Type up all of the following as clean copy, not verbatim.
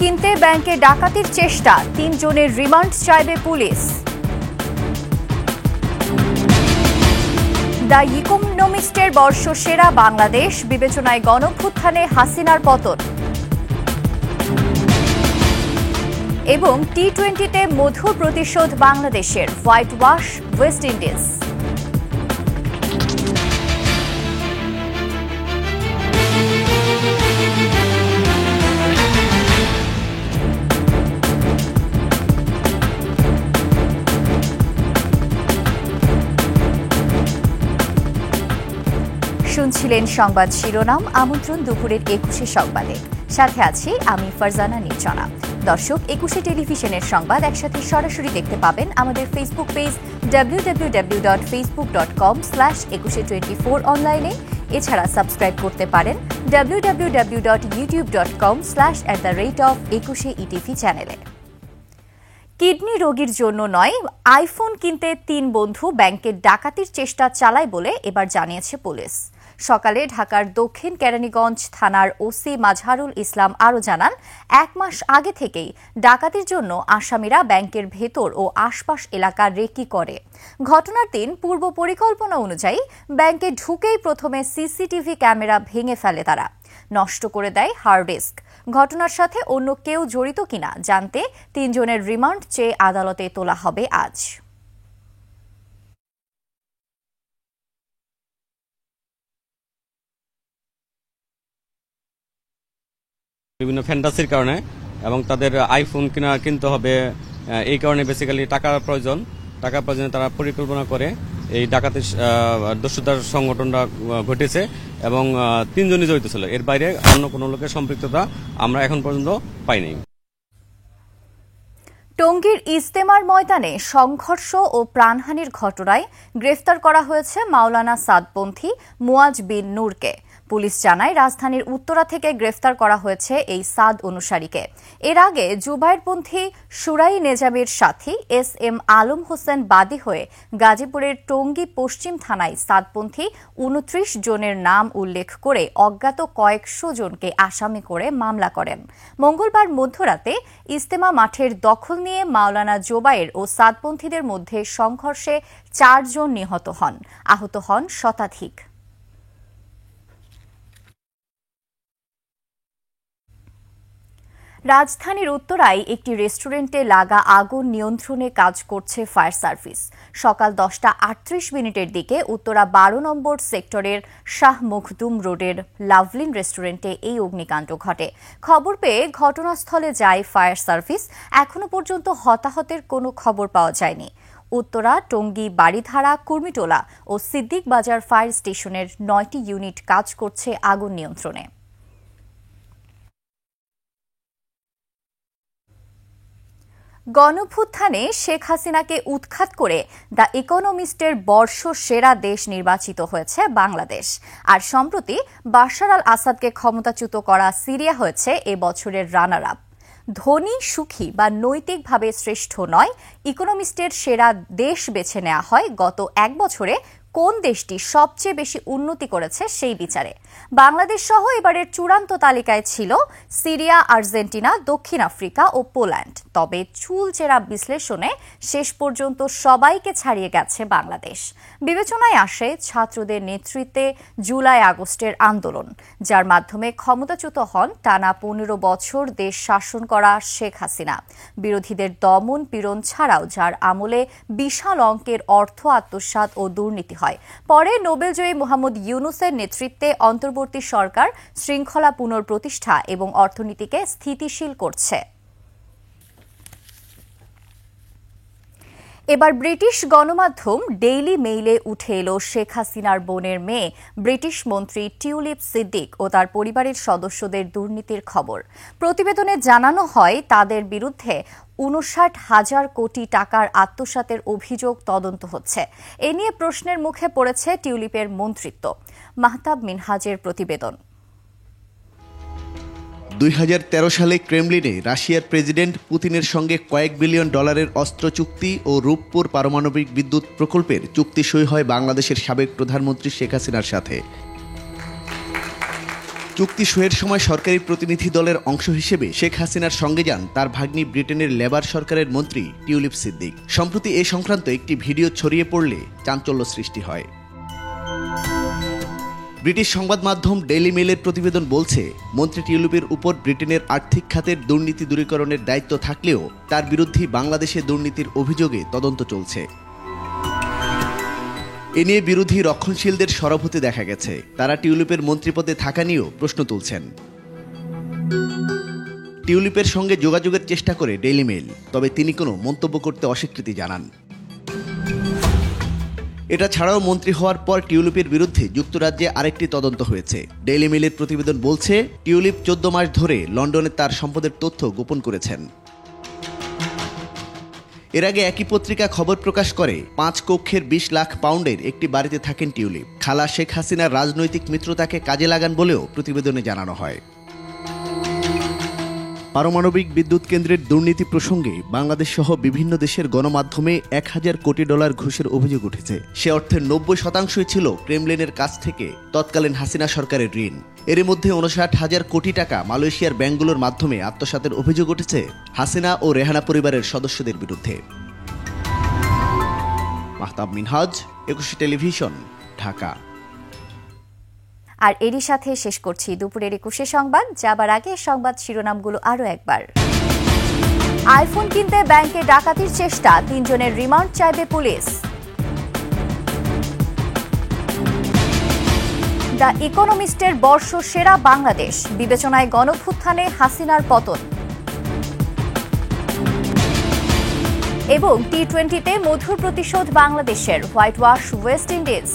কিনতে ব্যাংকে ডাকাতির চেষ্টা, ৩ জনের রিমান্ড চাইবে পুলিশ। দ্য ইকোনমিস্টের বর্ষসেরা বাংলাদেশ, বিবেচনায় গণঅভ্যুত্থানে হাসিনার পতন। এবং টি-20তে মধুর প্রতিশোধ বাংলাদেশের, হোয়াইট ওয়াশ ওয়েস্ট ইন্ডিজ। শুনছিলেন সংবাদ শিরোনাম। আমন্ত্রণ দুপুরের 21 সংবাদে, সাথে আছি আমি ফারজানা নির্জনা। দর্শক, 21 টেলিভিশনের সংবাদ একসাথে সরাসরি দেখতে পাবেন আমাদের ফেসবুক পেজ www.facebook.com/2124 অনলাইনে। এছাড়া সাবস্ক্রাইব করতে পারেন www.youtube.com/@21etv চ্যানেলে। কিডনি রোগীর জন্য নয়, আইফোন কিনতে 3 বন্ধু ব্যাংকের ডাকাতির চেষ্টা চালায় বলে এবার জানিয়েছে পুলিশ। সকালে ঢাকার দক্ষিণ কেরানীগঞ্জ থানার ওসি মাজহারুল ইসলাম আরও জানান, 1 মাস আগে থেকেই ডাকাতির জন্য আসামিরা ব্যাংকের ভেতর ও আশপাশ এলাকা রেকি করে। ঘটনার দিন পূর্ব পরিকল্পনা অনুযায়ী ব্যাংকে ঢুকেই প্রথমে সিসিটিভি ক্যামেরা ভেঙে ফেলে তারা, নষ্ট করে দেয় হার্ড ডিস্ক। ঘটনার সাথে অন্য কেউ জড়িত কিনা জানতে 3 জনের রিমান্ড চেয়ে আদালতে তোলা হবে আজ। বিভিন্ন ফ্যান্টাসির কারণে এবং তাদের আইফোন কিনতে হবে, এই কারণে বেসিক্যালি টাকার প্রয়োজনে তারা পরিকল্পনা করে এই ডাকাতি দস্যুতার সংগঠনটা ঘটেছে এবং 3 জনই জড়িত ছিল। এর বাইরে অন্য কোনো লোকের সম্পৃক্ততা আমরা এখন পর্যন্ত পাইনি। টঙ্গীর ইজতেমার ময়দানে সংঘর্ষ ও প্রাণহানির ঘটনায় গ্রেফতার করা হয়েছে মাওলানা সাদপন্থী মুয়াজ বিন নূরকে। পুলিশ জানায়, রাজধানীর উত্তরা থেকে গ্রেফতার করা হয়েছে এই সাদ অনুসারীকে। এর আগে জুবাইরপন্থী সুরাই নেজামের সাথী SM আলম হোসেন বাদী হয়ে গাজীপুরের টঙ্গী পশ্চিম থানায় সাদপন্থী 29 জনের নাম উল্লেখ করে অজ্ঞাত কয়েকশো জনকে আসামি করে মামলা করেন। মঙ্গলবার মধ্যরাতে ইজতেমা মাঠের দখল নিয়ে মাওলানা জোবায়ের ও সাদপন্থীদের মধ্যে সংঘর্ষে 4 জন নিহত হন, আহত হন শতাধিক। রাজধানীর উত্তরায় একটি রেস্টুরেন্টে লাগা আগুন নিয়ন্ত্রণে কাজ করছে ফায়ার সার্ভিস। সকাল 10:38 দিকে উত্তরা 12 নম্বর সেক্টরের শাহ মখদুম রোডের লাভলিন রেস্টুরেন্টে এই অগ্নিকাণ্ড ঘটে। খবর পেয়ে ঘটনাস্থলে যায় ফায়ার সার্ভিস। এখনো পর্যন্ত হতাহতের কোনো খবর পাওয়া যায়নি। উত্তরা, টঙ্গী, বাড়িধারা, কুর্মিটোলা ও সিদ্দিক বাজার ফায়ার স্টেশনের 9টি ইউনিট কাজ করছে আগুন নিয়ন্ত্রণে। গণঅভ্যুত্থানে শেখ হাসিনাকে উৎখাত করে দ্য ইকোনমিস্টের বর্ষসেরা দেশ নির্বাচিত হয়েছে বাংলাদেশ। আর সম্প্রতি বাশার আল আসাদকে ক্ষমতাচ্যুত করা সিরিয়া হয়েছে এ বছরের রানার আপ। ধনী, সুখী বা নৈতিকভাবে শ্রেষ্ঠ নয়, ইকোনমিস্টের সেরা দেশ বেছে নেওয়া হয় গত 1 বছরে কোন দেশটি সবচেয়ে বেশি উন্নতি করেছে সেই বিচারে। বাংলাদেশ সহ এবারের চূড়ান্ত তালিকায় ছিল সিরিয়া, আর্জেন্টিনা, দক্ষিণ আফ্রিকা ও পোল্যান্ড। তবে চুলচেরা বিশ্লেষণে শেষ পর্যন্ত সবাইকে ছাড়িয়ে গেছে বাংলাদেশ। বিবেচনায় আসে ছাত্রদের নেতৃত্বে জুলাই আগস্টের আন্দোলন, যার মাধ্যমে ক্ষমতাচ্যুত হন টানা 15 বছর দেশ শাসন করা শেখ হাসিনা। বিরোধীদের দমন পীড়ন ছাড়াও যার আমলে বিশাল অঙ্কের অর্থ আত্মসাৎ ও দুর্নীতি হয়। পরে নোবেলজয়ী মোহাম্মদ ইউনূসের নেতৃত্বে অন্তর্বর্তী সরকার শৃঙ্খলা পুনঃপ্রতিষ্ঠা এবং অর্থনীতিকে স্থিতিশীল করছে। এবার ব্রিটিশ গণমাধ্যম ডেইলি মেইলে উঠে এলো শেখ হাসিনার বোনের মেয়ে ব্রিটিশ মন্ত্রী টিউলিপ সিদ্দিক ও তার পরিবারের সদস্যদের দুর্নীতির খবর। প্রতিবেদনে জানানো হয়, তাদের বিরুদ্ধে 59,000 কোটি টাকার আত্মসাতের অভিযোগ তদন্ত হচ্ছে। এ নিয়ে প্রশ্নের মুখে পড়েছে টিউলিপের মন্ত্রিত্ব। মাহতাব মিনহাজের প্রতিবেদন। 2013 সালে ক্রেমলিনে রাশিয়ার প্রেসিডেন্ট পুতিনের সঙ্গে কয়েক বিলিয়ন ডলারের অস্ত্র চুক্তি ও রূপপুর পারমাণবিক বিদ্যুৎ প্রকল্পের চুক্তি সই হয় বাংলাদেশের সাবেক প্রধানমন্ত্রী শেখ হাসিনার সাথে। চুক্তি সইয়ের সময় সরকারি প্রতিনিধি দলের অংশ হিসেবে শেখ হাসিনার সঙ্গে যান তার ভাগ্নি ব্রিটেনের লেবার সরকারের মন্ত্রী টিউলিপ সিদ্দিক। সম্প্রতি এ সংক্রান্ত একটি ভিডিও ছড়িয়ে পড়লে চাঞ্চল্য সৃষ্টি হয়। ব্রিটিশ সংবাদ মাধ্যম ডেইলি মেইলের প্রতিবেদন বলছে, মন্ত্রী টিউলিপের উপর ব্রিটেনের আর্থিক খাতের দুর্নীতি দূরীকরণের দায়িত্ব থাকলেও তার বিরুদ্ধে বাংলাদেশে দুর্নীতির অভিযোগে তদন্ত চলছে। এ নিয়ে বিরোধী রক্ষণশীলদের সরব হতে দেখা গেছে। তারা টিউলিপের মন্ত্রীপদে থাকা নিয়েও প্রশ্ন তুলছেন। টিউলিপের সঙ্গে যোগাযোগের চেষ্টা করে ডেইলি মেইল, তবে তিনি কোনো মন্তব্য করতে অস্বীকৃতি জানান। এটা ছাড়াও মন্ত্রী হওয়ার পর টিউলিপের বিরুদ্ধে যুক্তরাজ্যে আরেকটি তদন্ত হয়েছে। ডেইলি মেইলের প্রতিবেদন বলছে, টিউলিপ 14 মাস ধরে লন্ডনে তার সম্পদের তথ্য গোপন করেছেন। এর আগে একই পত্রিকা খবর প্রকাশ করে 5 কক্ষের 20 লাখ পাউন্ডের একটি বাড়িতে থাকেন টিউলিপ। খালা শেখ হাসিনার রাজনৈতিক মিত্রতাকে কাজে লাগান বলেও প্রতিবেদনে জানানো হয়। পারমাণবিক বিদ্যুৎ কেন্দ্রের দুর্নীতি প্রসঙ্গে বাংলাদেশ সহ বিভিন্ন দেশের গণমাধ্যমে 1000 কোটি ডলার ঘুষের অভিযোগ উঠেছে। সে অর্থের 90% ছিল ক্রেমলিনের কাছ থেকে তৎকালীন হাসিনা সরকারের ঋণ। এর মধ্যে 59,000 কোটি টাকা মালয়েশিয়ার ব্যাংকগুলোর মাধ্যমে আত্মসাতের অভিযোগ উঠেছে হাসিনা ও রেহানা পরিবারের সদস্যদের বিরুদ্ধে। মাহতাব মিনহাজ, একুশে টেলিভিশন, ঢাকা। আর এরই সাথে শেষ করছি দুপুরের 21 সংবাদ। যাবার আগে সংবাদ শিরোনামগুলো আরও একবার। আইফোন কিনতে ব্যাংকে ডাকাতির চেষ্টা, 3 জনের রিমান্ড চাইবে পুলিশ। দ্য ইকোনমিস্টের বর্ষ সেরা বাংলাদেশ, বিবেচনায় গণঅভ্যুত্থানে হাসিনার পতন। এবং টি-20তে মধুর প্রতিশোধ বাংলাদেশের, হোয়াইট ওয়াশ ওয়েস্ট ইন্ডিজ।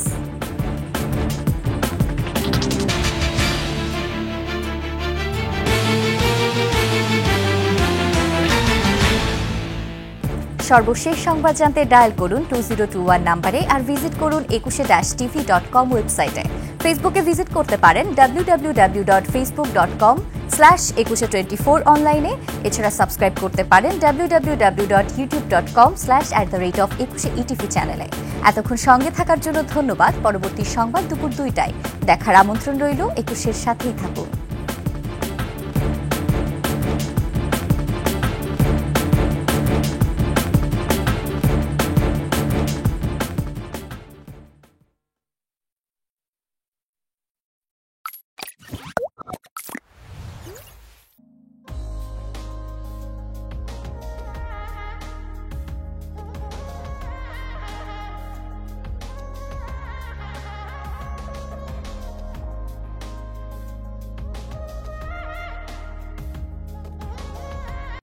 সর্বশেষ সংবাদ জানতে ডায়াল করুন 2021 নম্বরে আর ভিজিট করুন 21-tv.com ওয়েবসাইটে। ফেসবুকে ভিজিট করতে পারেন www.facebook.com/2124 অনলাইনে। এছাড়া সাবস্ক্রাইব করতে পারেন www.youtube.com/@21etv চ্যানেলে। এতক্ষণ সঙ্গে থাকার জন্য ধন্যবাদ। পরবর্তী সংবাদ দুপুর 2টায় দেখার আমন্ত্রণ রইল। 21-এর সাথেই থাকুন।